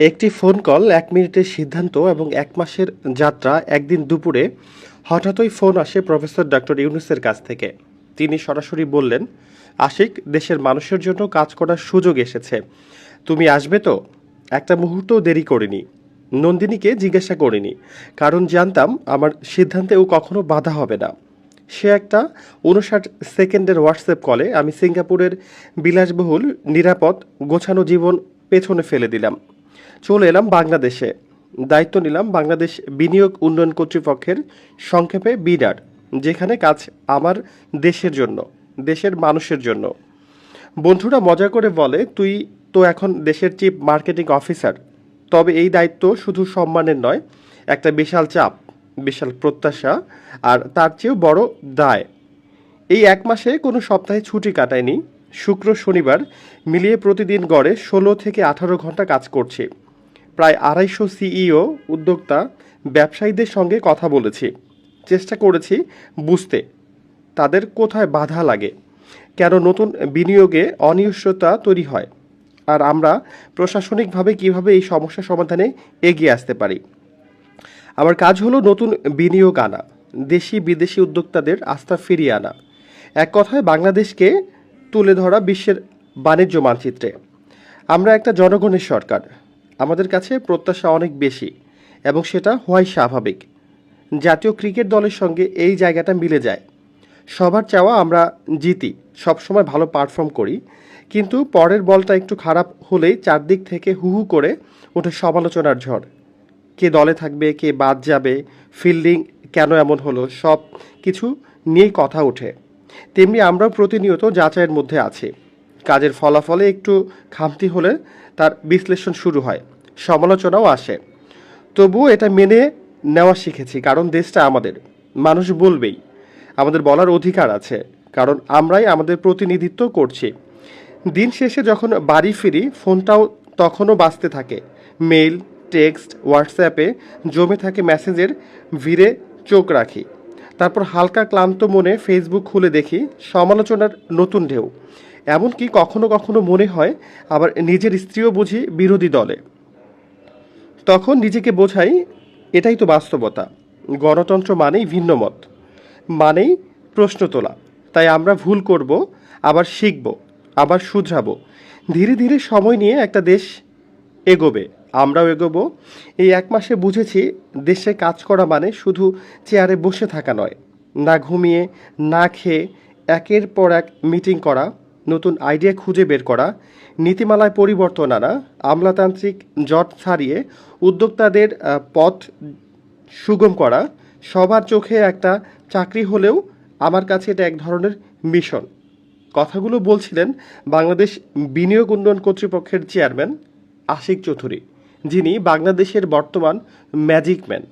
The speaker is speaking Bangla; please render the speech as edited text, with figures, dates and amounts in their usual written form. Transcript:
একটি ফোন কল, ১ মিনিটের সিদ্ধান্ত এবং ১ মাসের যাত্রা। একদিন দুপুরে হঠাৎই ফোন আসে প্রফেসর ডক্টর ইউনূসের কাছ থেকে। তিনি সরাসরি বললেন, আশিক, দেশের মানুষের জন্য কাজ করার সুযোগ এসেছে। তুমি আসবে তো? একটা মুহূর্তও দেরি করিনি। নন্দিনীকে জিজ্ঞাসা করিনি, কারণ জানতাম আমার সিদ্ধান্তে ও কখনো বাধা হবে না। সে একটা ৫৯ সেকেন্ডের হোয়াটসঅ্যাপ কলে আমি সিঙ্গাপুরের বিলাসবহুল, নিরাপদ, গোছানো জীবন পেছনে ফেলে দিলাম। চলে এলাম বাংলাদেশে। দায়িত্ব নিলাম বাংলাদেশ বিনিয়োগ উন্নয়ন কর্তৃপক্ষের, সংক্ষেপে বিডার, যেখানে কাজ আমার দেশের জন্য, দেশের মানুষের জন্য। বন্ধুরা মজা করে বলে, তুই তো এখন দেশের চিফ মার্কেটিং অফিসার। তবে এই দায়িত্ব শুধু সম্মানের নয়, একটা বিশাল চাপ, বিশাল প্রত্যাশা, আর তার চেয়েও বড় দায়। এই ১ মাসে কোনো সপ্তাহে ছুটি কাটায়নি। শুক্র শনিবার মিলিয়ে প্রতিদিন গড়ে ১৬ থেকে ১৮ ঘন্টা কাজ করছি। প্রায় ২৫০ সিইও, উদ্যোক্তা, ব্যবসায়ীদের সঙ্গে কথা বলেছি। চেষ্টা করেছি বুঝতে তাদের কোথায় বাধা লাগে, কেন নতুন বিনিয়োগে অনিশ্চয়তা তৈরি হয়, আর আমরা প্রশাসনিকভাবে কিভাবে এই সমস্যা সমাধানে এগিয়ে আসতে পারি। আমার কাজ হলো নতুন বিনিয়োগ আনা, দেশি বিদেশি উদ্যোক্তাদের আস্থা ফিরিয়ে আনা, এক কথায় বাংলাদেশকে তুলে ধরা বিশ্বের বাণিজ্য মানচিত্রে। আমরা একটা জনগণের সরকার, আমাদের কাছে প্রত্যাশা অনেক বেশি, এবং সেটা হওয়াই স্বাভাবিক। জাতীয় ক্রিকেট দলের সঙ্গে এই জায়গাটা মিলে যায়। সবার চাওয়া আমরা জিতি, সবসময় ভালো পারফর্ম করি, কিন্তু পরের বলটা একটু খারাপ হলেই চারদিক থেকে হু হু করে ওঠে সমালোচনার ঝড়। কে দলে থাকবে, কে বাদ যাবে, ফিল্ডিং কেন এমন হলো, সব কিছু নিয়েই কথা ওঠে। তেমনি আমরাও প্রতিনিয়ত যাচাইয়ের মধ্যে আছি। কাজের ফলাফলে একটু খামতি হলে তার বিশ্লেষণ শুরু হয়, সমালোচনাও আসে। তবুও এটা মেনে নেওয়া শিখেছি, কারণ দেশটা আমাদের। মানুষ বলবেই, আমাদের বলার অধিকার আছে, কারণ আমরাই আমাদের প্রতিনিধিত্ব করছি। দিন শেষে যখন বাড়ি ফিরি, ফোনটাও তখনও বাজতে থাকে। মেইল, টেক্সট, হোয়াটসঅ্যাপে জমে থাকে মেসেজের ভিড়ে চোখ রাখি। তারপর হালকা ক্লান্ত মনে ফেসবুক খুলে দেখি সমালোচনার নতুন ঢেউ। এমনকি কখনো কখনো মনে হয় আবার নিজের স্ত্রীও বুঝি বিরোধী দলে। তখন নিজেকে বোঝাই, এটাই তো বাস্তবতা। গণতন্ত্র মানেই ভিন্ন মত, মানেই প্রশ্ন তোলা। তাই আমরা ভুল করব, আবার শিখব, আবার শুধরাবো। ধীরে ধীরে সময় নিয়ে একটা দেশ এগোবে, আমরাও এগোবো। এই ১ মাসে বুঝেছি, দেশে কাজ করা মানে শুধু চেয়ারে বসে থাকা নয়। না ঘুমিয়ে, না খেয়ে একের পর এক মিটিং করা, নতুন আইডিয়া খুঁজে বের করা, নীতিমালায় পরিবর্তন আনা, আমলাতান্ত্রিক জট ছাড়িয়ে উদ্যোক্তাদের পথ সুগম করা। সবার চোখে একটা চাকরি হলেও আমার কাছে এটা এক ধরনের মিশন। কথাগুলো বলছিলেন বাংলাদেশ বিনিয়োগ উন্নয়ন কর্তৃপক্ষের চেয়ারম্যান আশিক চৌধুরী, যিনি বাংলাদেশের বর্তমান ম্যাজিক ম্যান।